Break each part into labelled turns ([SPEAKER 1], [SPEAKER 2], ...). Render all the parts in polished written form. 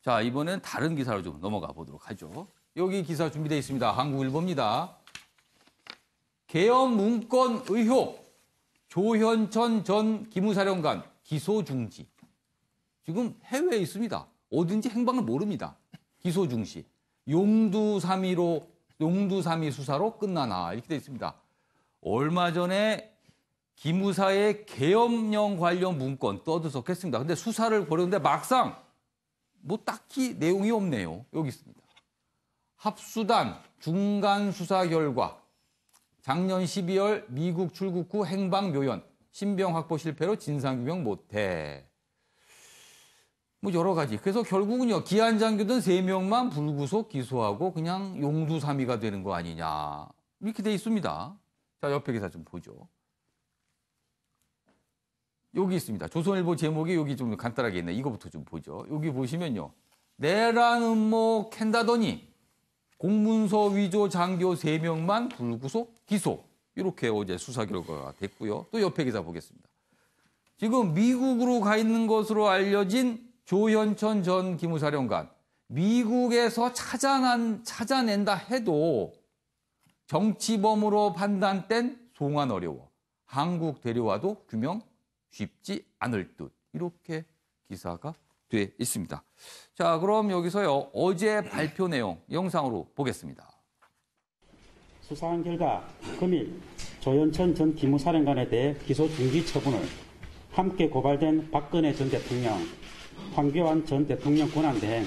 [SPEAKER 1] 자, 이번엔 다른 기사로 좀 넘어가 보도록 하죠. 여기 기사 준비되어 있습니다. 한국일보입니다. 계엄 문건 의혹. 조현천 전 기무사령관 기소 중지. 지금 해외에 있습니다. 어딘지 행방을 모릅니다. 기소 중지. 용두삼이 수사로 끝나나 이렇게 돼 있습니다. 얼마 전에 기무사의 계엄령 관련 문건 떠들썩했습니다. 근데 수사를 벌였는데 막상 뭐 딱히 내용이 없네요. 여기 있습니다. 합수단 중간 수사 결과 작년 12월 미국 출국 후 행방 묘연, 신병 확보 실패로 진상규명 못해. 뭐 여러 가지. 그래서 결국은요. 기한장교든 3명만 불구속 기소하고 그냥 용두사미가 되는 거 아니냐. 이렇게 돼 있습니다. 자, 옆에 기사 좀 보죠. 여기 있습니다. 조선일보 제목이 여기 좀 간단하게 있네. 이거부터 좀 보죠. 여기 보시면요. 내란 음모 캔다더니 공문서 위조 장교 3명만 불구속 기소. 이렇게 어제 수사 결과가 됐고요. 또 옆에 기사 보겠습니다. 지금 미국으로 가 있는 것으로 알려진 조현천 전 기무사령관. 미국에서 찾아낸다 해도 정치범으로 판단된 송환 어려워. 한국 데려와도 규명 쉽지 않을 듯. 이렇게 기사가 돼 있습니다. 자, 그럼 여기서요. 어제 발표 내용 영상으로 보겠습니다.
[SPEAKER 2] 수사한 결과 금일 조현천 전 기무사령관에 대해 기소 중지 처분을 함께 고발된 박근혜 전 대통령, 황교안 전 대통령 권한대행,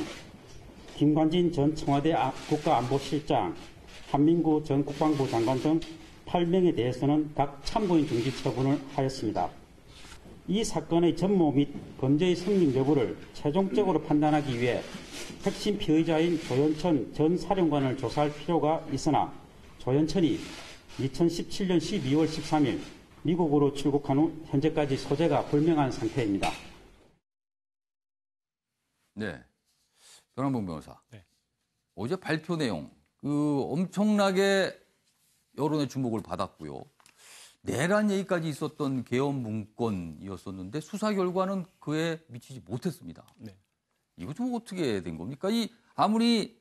[SPEAKER 2] 김관진 전 청와대 국가안보실장, 한민구 전 국방부 장관 등 8명에 대해서는 각 참고인 중지 처분을 하였습니다. 이 사건의 전모 및 범죄의 성립 여부를 최종적으로 판단하기 위해 핵심 피의자인 조현천 전 사령관을 조사할 필요가 있으나 조현천이 2017년 12월 13일 미국으로 출국한 후 현재까지 소재가 불명한 상태입니다.
[SPEAKER 1] 네, 변환봉 변호사.
[SPEAKER 3] 네.
[SPEAKER 1] 어제 발표 내용 엄청나게 여론의 주목을 받았고요. 내란 얘기까지 있었던 계엄 문건이었었는데 수사 결과는 그에 미치지 못했습니다.
[SPEAKER 3] 네.
[SPEAKER 1] 이거 좀 어떻게 된 겁니까? 아무리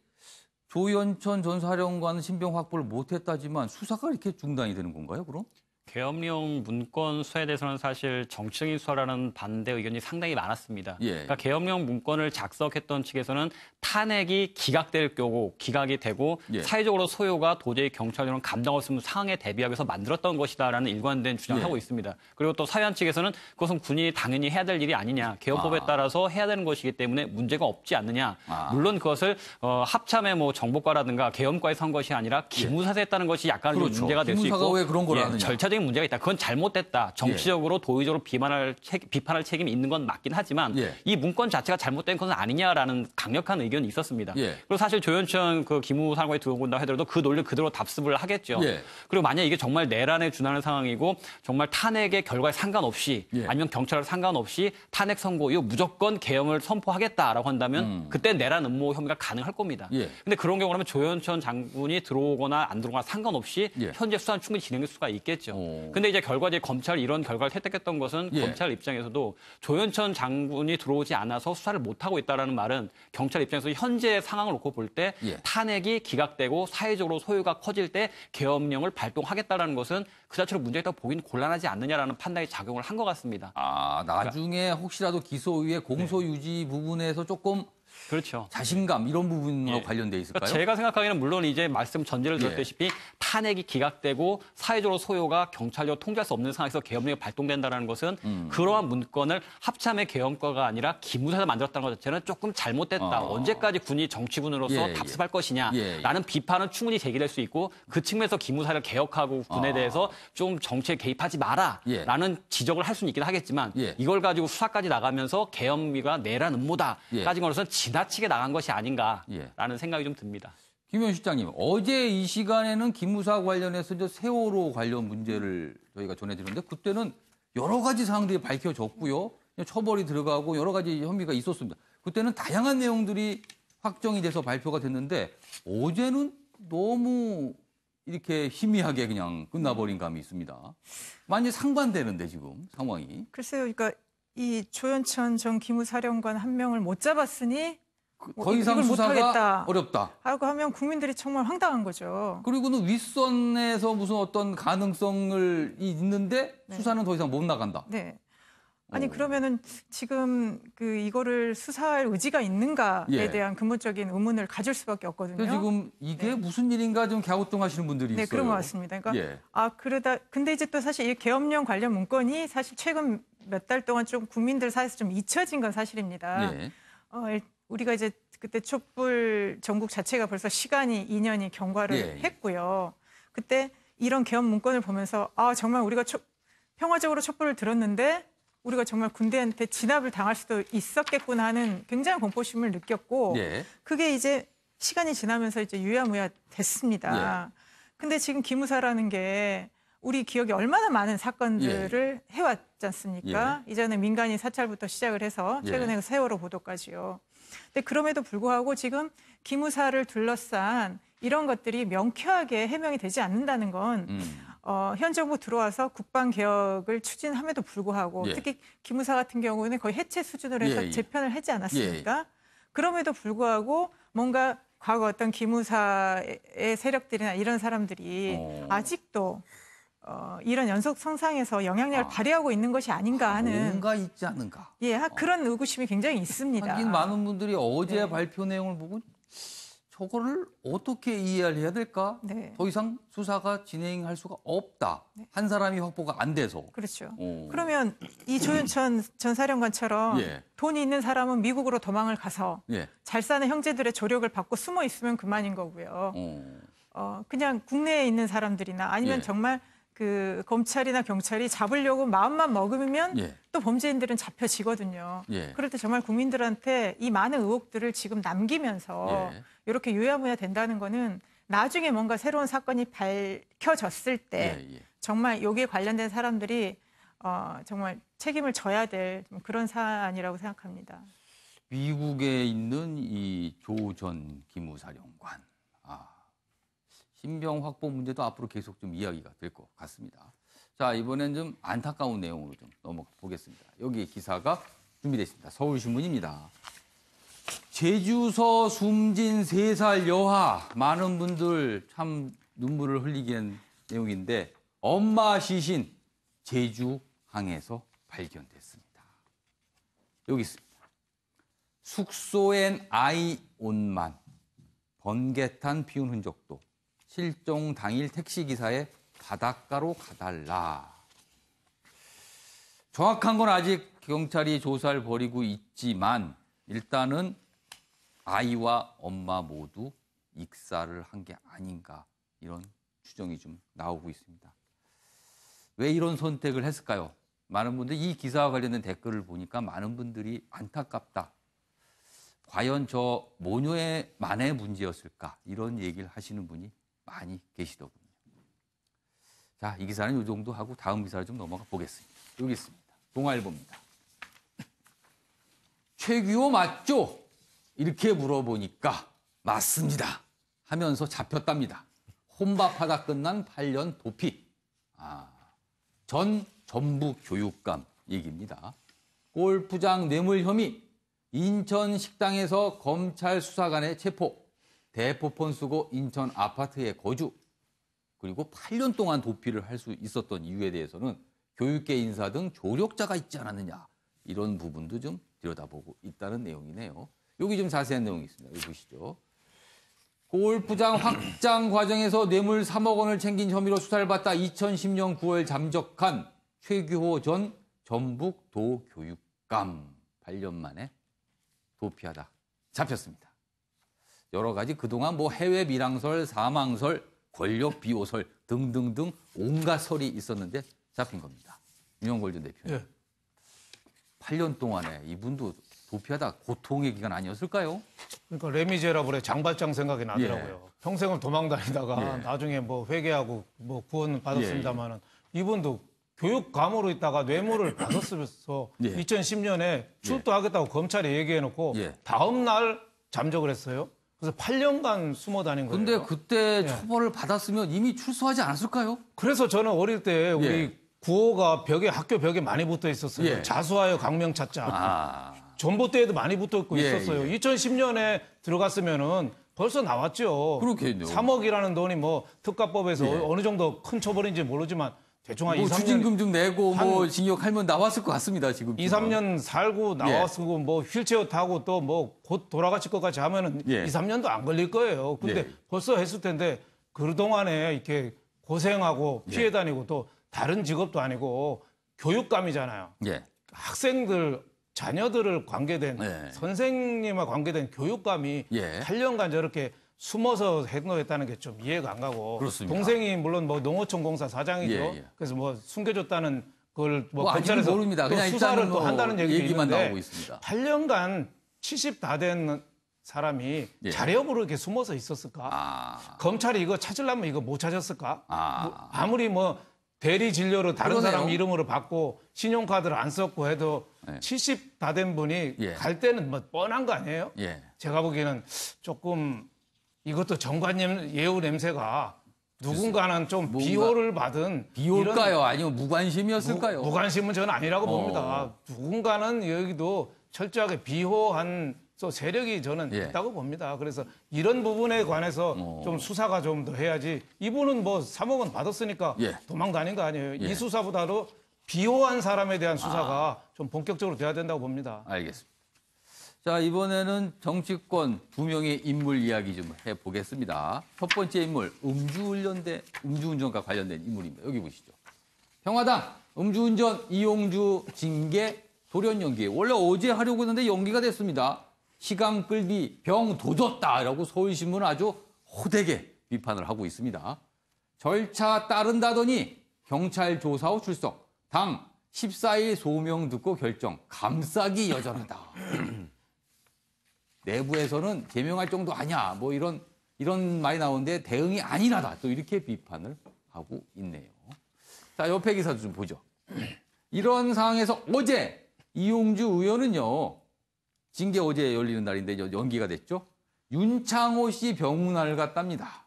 [SPEAKER 1] 조현천 전 사령관은 신병 확보를 못했다지만 수사가 이렇게 중단이 되는 건가요, 그럼?
[SPEAKER 3] 계엄령 문건 수사에 대해서는 사실 정치적인 수사라는 반대 의견이 상당히 많았습니다.
[SPEAKER 1] 예.
[SPEAKER 3] 그러니까 계엄령 문건을 작성했던 측에서는 탄핵이 기각될 경우 기각이 되고
[SPEAKER 1] 예.
[SPEAKER 3] 사회적으로 소요가 도저히 경찰력은 감당할 수 없는 상황에 대비하기 위해서 만들었던 것이다라는 일관된 주장을
[SPEAKER 1] 예.
[SPEAKER 3] 하고 있습니다. 그리고 또 사회한 측에서는 그것은 군인이 당연히 해야 될 일이 아니냐. 계엄법에 따라서 해야 되는 것이기 때문에 문제가 없지 않느냐. 물론 그것을 합참의 정보과라든가 계엄과에서 한 것이 아니라 기무사에서 했다는 것이 약간
[SPEAKER 1] 그렇죠.
[SPEAKER 3] 문제가 될 수 있고
[SPEAKER 1] 기무사가 왜 그런 걸 하느냐.
[SPEAKER 3] 절차적인 문제가 있다. 그건 잘못됐다. 정치적으로 도의적으로 비판할 책임이 있는 건 맞긴 하지만 이 문건 자체가 잘못된 것은 아니냐라는 강력한 의견이 있었습니다. 그리고 사실 조현천 기무사령관이 들어온다 하더라도 그 논리 그대로 답습을 하겠죠. 그리고 만약 이게 정말 내란에 준하는 상황이고 정말 탄핵의 결과에 상관없이 아니면 경찰과 상관없이 탄핵 선고 이후 무조건 계엄을 선포하겠다라고 한다면 그때 내란 음모 혐의가 가능할 겁니다. 근데 그런 경우라면 조현천 장군이 들어오거나 안 들어오거나 상관없이 현재 수사는 충분히 진행될 수가 있겠죠. 근데 이제 결과적으로 검찰이 이런 결과를 채택했던 것은 검찰 입장에서도 조현천 장군이 들어오지 않아서 수사를 못하고 있다는 말은 경찰 입장에서 현재 상황을 놓고 볼 때 탄핵이 기각되고 사회적으로 소요가 커질 때 계엄령을 발동하겠다는 것은 그 자체로 문제가 있다고 보기는 곤란하지 않느냐라는 판단이 작용을 한 것 같습니다.
[SPEAKER 1] 나중에 혹시라도 기소 이후에 공소 유지 부분에서 조금
[SPEAKER 3] 그렇죠.
[SPEAKER 1] 자신감 이런 부분과 관련돼 있을까요?
[SPEAKER 3] 그러니까 제가 생각하기에는 물론 이제 말씀 전제를 들었다시피 탄핵이 기각되고 사회적으로 소요가 경찰력으로 통제할 수 없는 상황에서 계엄령이 발동된다는 것은 그러한 문건을 합참의 계엄과가 아니라 기무사에서 만들었다는 것 자체는 조금 잘못됐다. 언제까지 군이 정치군으로서 답습할 것이냐라는 비판은 충분히 제기될 수 있고 그 측면에서 기무사를 개혁하고 군에 대해서 좀 정치에 개입하지 마라라는 지적을 할 수는 있긴 하겠지만 이걸 가지고 수사까지 나가면서 계엄위가 내란 음모다까지 거로서는 지나치게 나간 것이 아닌가라는 생각이 좀 듭니다.
[SPEAKER 1] 김현 실장님, 어제 이 시간에는 기무사 관련해서 이제 세월호 관련 문제를 저희가 전해드렸는데 그때는 여러 가지 사항들이 밝혀졌고요. 처벌이 들어가고 여러 가지 혐의가 있었습니다. 그때는 다양한 내용들이 확정이 돼서 발표가 됐는데 어제는 너무 이렇게 희미하게 그냥 끝나버린 감이 있습니다. 많이 상반되는데 지금 상황이.
[SPEAKER 4] 글쎄요. 그러니까 이 조현천 전 기무사령관 한 명을 못 잡았으니
[SPEAKER 1] 더 이상
[SPEAKER 4] 이걸
[SPEAKER 1] 수사가
[SPEAKER 4] 못하겠다.
[SPEAKER 1] 어렵다.
[SPEAKER 4] 하고 하면 국민들이 정말 황당한 거죠.
[SPEAKER 1] 그리고는 윗선에서 무슨 어떤 가능성을 있는데
[SPEAKER 4] 네.
[SPEAKER 1] 수사는 더 이상 못 나간다.
[SPEAKER 4] 네. 아니 그러면은 지금 이거를 수사할 의지가 있는가에
[SPEAKER 1] 예.
[SPEAKER 4] 대한 근본적인 의문을 가질 수밖에 없거든요.
[SPEAKER 1] 그래서 지금 이게
[SPEAKER 4] 네.
[SPEAKER 1] 무슨 일인가 좀 갸우뚱하시는 분들이
[SPEAKER 4] 네,
[SPEAKER 1] 있어요.
[SPEAKER 4] 그런 것 같습니다. 그러니까
[SPEAKER 1] 예.
[SPEAKER 4] 근데 이제 또 사실 이 계엄령 관련 문건이 사실 최근 몇 달 동안 좀 국민들 사이에서 좀 잊혀진 건 사실입니다.
[SPEAKER 1] 예.
[SPEAKER 4] 우리가 이제 그때 촛불 전국 자체가 벌써 시간이 2년이 경과를
[SPEAKER 1] 예.
[SPEAKER 4] 했고요. 그때 이런 계엄 문건을 보면서 정말 우리가 평화적으로 촛불을 들었는데 우리가 정말 군대한테 진압을 당할 수도 있었겠구나 하는 굉장히 공포심을 느꼈고
[SPEAKER 1] 예.
[SPEAKER 4] 그게 이제 시간이 지나면서 이제 유야무야 됐습니다. 근데 지금 기무사라는 게 우리 기억에 얼마나 많은 사건들을 해왔지 않습니까? 이전에 민간인 사찰부터 시작을 해서 최근에 세월호 보도까지요. 근데 그럼에도 불구하고 지금 기무사를 둘러싼 이런 것들이 명쾌하게 해명이 되지 않는다는 건 현 정부 들어와서 국방 개혁을 추진함에도 불구하고 특히 기무사 같은 경우는 거의 해체 수준으로 해서 재편을 하지 않았습니까? 그럼에도 불구하고 뭔가 과거 어떤 기무사의 세력들이나 이런 사람들이 아직도 이런 연속 성상에서 영향력을 발휘하고 있는 것이 아닌가 하는
[SPEAKER 1] 뭔가 있지 않은가.
[SPEAKER 4] 그런 의구심이 굉장히 있습니다.
[SPEAKER 1] 하긴 많은 분들이 어제 발표 내용을 보고 저거를 어떻게 이해를 해야 될까? 더 이상 수사가 진행할 수가 없다. 한 사람이 확보가 안 돼서.
[SPEAKER 4] 그렇죠. 그러면 이 조윤천 전 사령관처럼 돈이 있는 사람은 미국으로 도망을 가서 잘 사는 형제들의 조력을 받고 숨어 있으면 그만인 거고요. 그냥 국내에 있는 사람들이나 아니면 정말 그 검찰이나 경찰이 잡으려고 마음만 먹으면 또 범죄인들은 잡혀지거든요. 그럴 때 정말 국민들한테 이 많은 의혹들을 지금 남기면서 이렇게 유야무야 된다는 거는 나중에 뭔가 새로운 사건이 밝혀졌을 때 정말 여기에 관련된 사람들이 정말 책임을 져야 될 그런 사안이라고 생각합니다.
[SPEAKER 1] 미국에 있는 이 조 전 기무사령관. 신병 확보 문제도 앞으로 계속 좀 이야기가 될 것 같습니다. 자, 이번엔 좀 안타까운 내용으로 좀 넘어가 보겠습니다. 여기 기사가 준비되어 있습니다. 서울신문입니다. 제주서 숨진 3살 여아. 많은 분들 참 눈물을 흘리게 한 내용인데 엄마 시신 제주항에서 발견됐습니다. 여기 있습니다. 숙소엔 아이 옷만, 번개탄 피운 흔적도. 실종 당일 택시기사의 바닷가로 가달라. 정확한 건 아직 경찰이 조사를 벌이고 있지만 일단은 아이와 엄마 모두 익사를 한 게 아닌가 이런 추정이 좀 나오고 있습니다. 왜 이런 선택을 했을까요? 많은 분들이 이 기사와 관련된 댓글을 보니까 많은 분들이 안타깝다. 과연 저 모녀의만의 문제였을까? 이런 얘기를 하시는 분이 많이 계시더군요. 자, 이 기사는 이 정도 하고 다음 기사를 좀 넘어가 보겠습니다. 여기 있습니다. 동아일보입니다. 최규호 맞죠? 이렇게 물어보니까 맞습니다 하면서 잡혔답니다. 혼밥하다 끝난 8년 도피. 전 전북교육감 얘기입니다. 골프장 뇌물 혐의, 인천 식당에서 검찰 수사관의 체포, 대포폰 쓰고 인천 아파트에 거주, 그리고 8년 동안 도피를 할 수 있었던 이유에 대해서는 교육계 인사 등 조력자가 있지 않았느냐, 이런 부분도 좀 들여다보고 있다는 내용이네요. 여기 좀 자세한 내용이 있습니다. 여기 보시죠. 골프장 확장 과정에서 뇌물 3억 원을 챙긴 혐의로 수사를 받다 2010년 9월 잠적한 최규호 전 전북도교육감. 8년 만에 도피하다 잡혔습니다. 여러 가지 그동안 해외 밀항설, 사망설, 권력 비호설 등등등 온갖 설이 있었는데 잡힌 겁니다. 윤영걸 전 대표. 8년 동안에 이분도 도피하다 고통의 기간 아니었을까요?
[SPEAKER 5] 그러니까 레미제라블의 장발장 생각이 나더라고요. 평생을 도망 다니다가 나중에 회개하고 구원 받았습니다만은 이분도 교육감으로 있다가 뇌물을 받았으면서 2010년에 출두하겠다고 검찰이 얘기해놓고 다음 날 잠적을 했어요. 그래서 8년간 숨어 다닌 거예요.
[SPEAKER 1] 근데 그때 처벌을 받았으면 이미 출소하지 않았을까요?
[SPEAKER 5] 그래서 저는 어릴 때 우리 구호가 학교 벽에 많이 붙어 있었어요. 자수하여 강명 찾자. 전봇대에도 많이 붙어 있고
[SPEAKER 1] 예,
[SPEAKER 5] 있었어요.
[SPEAKER 1] 예.
[SPEAKER 5] 2010년에 들어갔으면은 벌써 나왔죠.
[SPEAKER 1] 그렇겠네요.
[SPEAKER 5] 3억이라는 돈이 뭐 특가법에서
[SPEAKER 1] 예.
[SPEAKER 5] 어느 정도 큰 처벌인지 모르지만 대충 한
[SPEAKER 1] 뭐
[SPEAKER 5] 2, 3년
[SPEAKER 1] 추징금 좀 내고 뭐 징역하면 나왔을 것 같습니다. 지금
[SPEAKER 5] 2, 3년 살고 나왔고
[SPEAKER 1] 예.
[SPEAKER 5] 뭐 휠체어 타고 또 뭐 곧 돌아가실 것까지 하면은
[SPEAKER 1] 예.
[SPEAKER 5] 2, 3년도 안 걸릴 거예요. 근데
[SPEAKER 1] 예.
[SPEAKER 5] 벌써 했을 텐데 그동안에 이렇게 고생하고 피해 다니고 또 다른 직업도 아니고 교육감이잖아요.
[SPEAKER 1] 예.
[SPEAKER 5] 학생들 자녀들을 관계된
[SPEAKER 1] 예.
[SPEAKER 5] 선생님과 관계된 교육감이
[SPEAKER 1] 예.
[SPEAKER 5] 8년간 저렇게 숨어서 행동했다는 게 좀 이해가 안 가고
[SPEAKER 1] 그렇습니다.
[SPEAKER 5] 동생이 물론 뭐 농어촌 공사 사장이죠.
[SPEAKER 1] 예, 예.
[SPEAKER 5] 그래서 뭐 숨겨줬다는 그걸 뭐
[SPEAKER 1] 아직은
[SPEAKER 5] 검찰에서
[SPEAKER 1] 모릅니다.
[SPEAKER 5] 또
[SPEAKER 1] 그냥
[SPEAKER 5] 수사를
[SPEAKER 1] 일단은
[SPEAKER 5] 또
[SPEAKER 1] 뭐
[SPEAKER 5] 한다는 얘기도
[SPEAKER 1] 얘기만
[SPEAKER 5] 있는데
[SPEAKER 1] 나오고 있습니다.
[SPEAKER 5] 8년간 70 다 된 사람이
[SPEAKER 1] 예.
[SPEAKER 5] 자력으로 이렇게 숨어서 있었을까?
[SPEAKER 1] 아.
[SPEAKER 5] 검찰이 이거 찾으려면 이거 못 찾았을까?
[SPEAKER 1] 아.
[SPEAKER 5] 뭐 아무리 뭐 대리 진료로 다른
[SPEAKER 1] 그러네요.
[SPEAKER 5] 사람 이름으로 받고 신용카드를 안 썼고 해도
[SPEAKER 1] 예.
[SPEAKER 5] 70 다 된 분이
[SPEAKER 1] 예.
[SPEAKER 5] 갈 때는 뭐 뻔한 거 아니에요?
[SPEAKER 1] 예.
[SPEAKER 5] 제가 보기에는 조금 이것도 정관념 예우 냄새가 누군가는 좀
[SPEAKER 1] 뭔가
[SPEAKER 5] 비호를 받은
[SPEAKER 1] 비올까요? 아니면 무관심이었을까요?
[SPEAKER 5] 무관심은 저는 아니라고 봅니다. 누군가는 여기도 철저하게 비호한 또 세력이 저는
[SPEAKER 1] 예.
[SPEAKER 5] 있다고 봅니다. 그래서 이런 부분에 관해서 좀 수사가 좀 더 해야지. 이분은 뭐 3억 원 받았으니까
[SPEAKER 1] 예.
[SPEAKER 5] 도망 다닌 거 아니에요.
[SPEAKER 1] 예.
[SPEAKER 5] 이 수사보다도 비호한 사람에 대한 수사가 좀 본격적으로 돼야 된다고 봅니다.
[SPEAKER 1] 알겠습니다. 자, 이번에는 정치권 두 명의 인물 이야기 좀 해보겠습니다. 첫 번째 인물, 음주운전과 관련된 인물입니다. 여기 보시죠. 평화당 음주운전 이용주 징계 돌연 연기. 원래 어제 하려고 했는데 연기가 됐습니다. 시간 끌기 병 도졌다라고 서울신문은 아주 호되게 비판을 하고 있습니다. 절차 따른다더니 경찰 조사 후 출석. 당 14일 소명 듣고 결정. 감싸기 여전하다. 내부에서는 제명할 정도 아니야. 뭐 이런 말이 나오는데 대응이 안일하다. 또 이렇게 비판을 하고 있네요. 자, 옆에 기사도 좀 보죠. 이런 상황에서 어제 이용주 의원은요. 징계 어제 열리는 날인데 연기가 됐죠. 윤창호 씨 병문안을 갔답니다.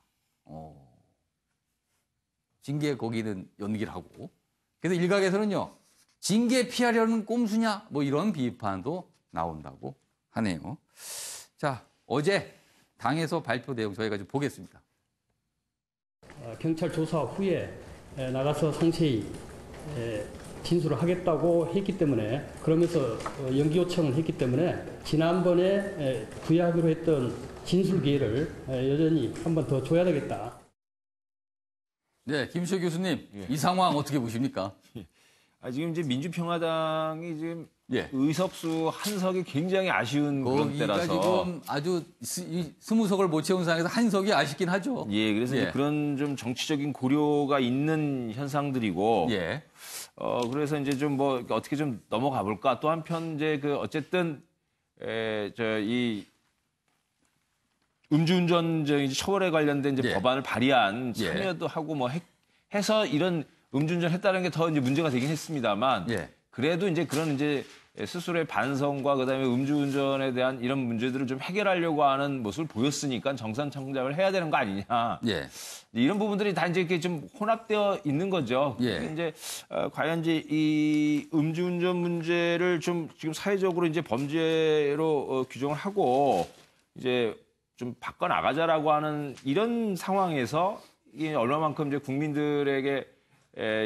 [SPEAKER 1] 징계 거기는 연기를 하고. 그래서 일각에서는요. 징계 피하려는 꼼수냐? 뭐 이런 비판도 나온다고 하네요. 자, 어제 당에서 발표 내용 저희가 좀 보겠습니다.
[SPEAKER 6] 경찰 조사 후에 나가서 상세히 진술을 하겠다고 했기 때문에 그러면서 연기 요청을 했기 때문에 지난번에 부여하기로 했던 진술 기회를 여전히 한 번 더 줘야 되겠다.
[SPEAKER 1] 네, 김시호 교수님, 이 상황 어떻게 보십니까?
[SPEAKER 7] 지금 이제 민주평화당이 지금
[SPEAKER 1] 예.
[SPEAKER 7] 의석수 한 석이 굉장히 아쉬운 그런
[SPEAKER 1] 거기가
[SPEAKER 7] 때라서
[SPEAKER 1] 지금 아주 20석을 못 채운 상황에서 한 석이 아쉽긴 하죠.
[SPEAKER 7] 예, 그래서 이제 그런 좀 정치적인 고려가 있는 현상들이고
[SPEAKER 1] 예.
[SPEAKER 7] 그래서 이제 좀 뭐 어떻게 좀 넘어가 볼까. 또 한편 이제 그 어쨌든 이 음주운전 처벌에 관련된 이제
[SPEAKER 1] 예.
[SPEAKER 7] 법안을 발의한
[SPEAKER 1] 예.
[SPEAKER 7] 참여도 하고 뭐 해서 이런 음주운전 했다는 게 더 이제 문제가 되긴 했습니다만
[SPEAKER 1] 예.
[SPEAKER 7] 그래도 이제 그런 이제 스스로의 반성과 그다음에 음주운전에 대한 이런 문제들을 좀 해결하려고 하는 모습을 보였으니까 정상 청장을 해야 되는 거 아니냐.
[SPEAKER 1] 예.
[SPEAKER 7] 이런 부분들이 다 이제 이렇게 좀 혼합되어 있는 거죠.
[SPEAKER 1] 예.
[SPEAKER 7] 이제 과연 이제 이 음주운전 문제를 좀 지금 사회적으로 이제 범죄로 규정을 하고 이제 좀 바꿔 나가자라고 하는 이런 상황에서 이게 얼마만큼 이제 국민들에게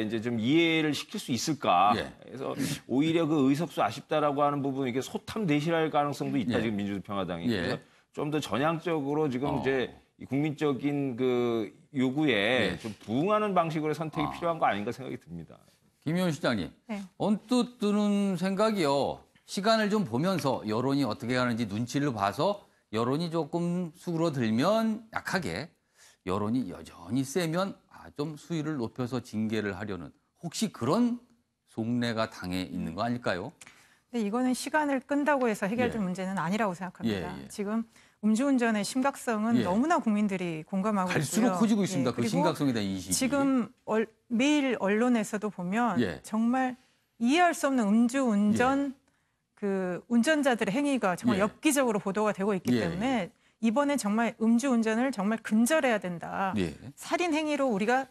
[SPEAKER 7] 이제 좀 이해를 시킬 수 있을까.
[SPEAKER 1] 예.
[SPEAKER 7] 그래서 오히려 그 의석수 아쉽다라고 하는 부분 이게 소탐 대실할 가능성도 있다.
[SPEAKER 1] 예.
[SPEAKER 7] 지금 민주평화당이.
[SPEAKER 1] 예.
[SPEAKER 7] 그래서 좀 더 전향적으로 지금 이제 이 국민적인 그 요구에
[SPEAKER 1] 예.
[SPEAKER 7] 좀 부응하는 방식으로 선택이 필요한 거 아닌가 생각이 듭니다.
[SPEAKER 1] 김효연 실장님,
[SPEAKER 4] 네.
[SPEAKER 1] 언뜻 드는 생각이요. 시간을 좀 보면서 여론이 어떻게 가는지 눈치를 봐서 여론이 조금 수그러들면 약하게, 여론이 여전히 세면 좀 수위를 높여서 징계를 하려는 혹시 그런 속내가 당에 있는 거 아닐까요?
[SPEAKER 4] 근데 이거는 시간을 끈다고 해서 해결될
[SPEAKER 1] 예.
[SPEAKER 4] 문제는 아니라고 생각합니다.
[SPEAKER 1] 예, 예.
[SPEAKER 4] 지금 음주운전의 심각성은
[SPEAKER 1] 예.
[SPEAKER 4] 너무나 국민들이 공감하고
[SPEAKER 1] 갈수록
[SPEAKER 4] 있고요.
[SPEAKER 1] 커지고 있습니다. 그
[SPEAKER 4] 그리고
[SPEAKER 1] 심각성에 대한 인식이.
[SPEAKER 4] 지금 매일 언론에서도 보면
[SPEAKER 1] 예.
[SPEAKER 4] 정말 이해할 수 없는 음주운전 그 운전자들의 행위가 정말
[SPEAKER 1] 예.
[SPEAKER 4] 엽기적으로 보도가 되고 있기
[SPEAKER 1] 예.
[SPEAKER 4] 때문에 이번에 정말 음주운전을 정말 근절해야 된다.
[SPEAKER 1] 예.
[SPEAKER 4] 살인 행위로 우리가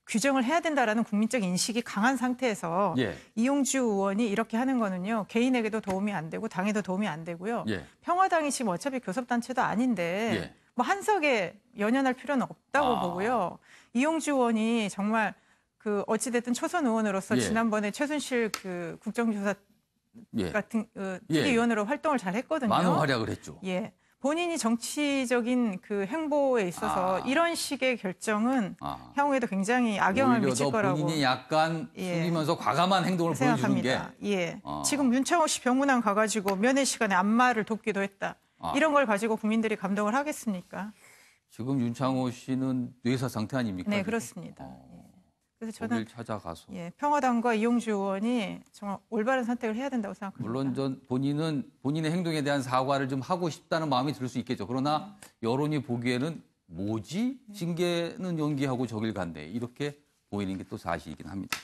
[SPEAKER 4] 규정을 해야 된다라는 국민적 인식이 강한 상태에서
[SPEAKER 1] 예.
[SPEAKER 4] 이용주 의원이 이렇게 하는 거는요. 개인에게도 도움이 안 되고 당에도 도움이 안 되고요.
[SPEAKER 1] 예.
[SPEAKER 4] 평화당이 지금 어차피 교섭단체도 아닌데
[SPEAKER 1] 예.
[SPEAKER 4] 뭐 한석에 연연할 필요는 없다고 보고요. 이용주 의원이 정말 그 어찌됐든 초선 의원으로서
[SPEAKER 1] 예.
[SPEAKER 4] 지난번에 최순실 그 국정조사
[SPEAKER 1] 예.
[SPEAKER 4] 같은
[SPEAKER 1] 예.
[SPEAKER 4] 특위위원으로 활동을 잘 했거든요.
[SPEAKER 1] 많은 활약을 했죠.
[SPEAKER 4] 예. 본인이 정치적인 그 행보에 있어서 이런 식의 결정은 향후에도 굉장히 악영향을
[SPEAKER 1] 오히려
[SPEAKER 4] 미칠
[SPEAKER 1] 더
[SPEAKER 4] 거라고
[SPEAKER 1] 본인이 약간 숙이면서 과감한 행동을 보여주는 게
[SPEAKER 4] 생각합니다. 예. 지금 윤창호 씨 병문안 가가지고 면회 시간에 안마를 돕기도 했다. 이런 걸 가지고 국민들이 감동을 하겠습니까?
[SPEAKER 1] 지금 윤창호 씨는 뇌사 상태 아닙니까?
[SPEAKER 4] 네, 그렇습니다. 그래서 저는
[SPEAKER 1] 거길 찾아가서
[SPEAKER 4] 평화당과 이용주 의원이 정말 올바른 선택을 해야 된다고 생각합니다.
[SPEAKER 1] 물론 본인은 본인의 행동에 대한 사과를 좀 하고 싶다는 마음이 들 수 있겠죠. 그러나 여론이 보기에는 뭐지? 징계는 연기하고 저길 간대. 이렇게 보이는 게 또 사실이긴 합니다.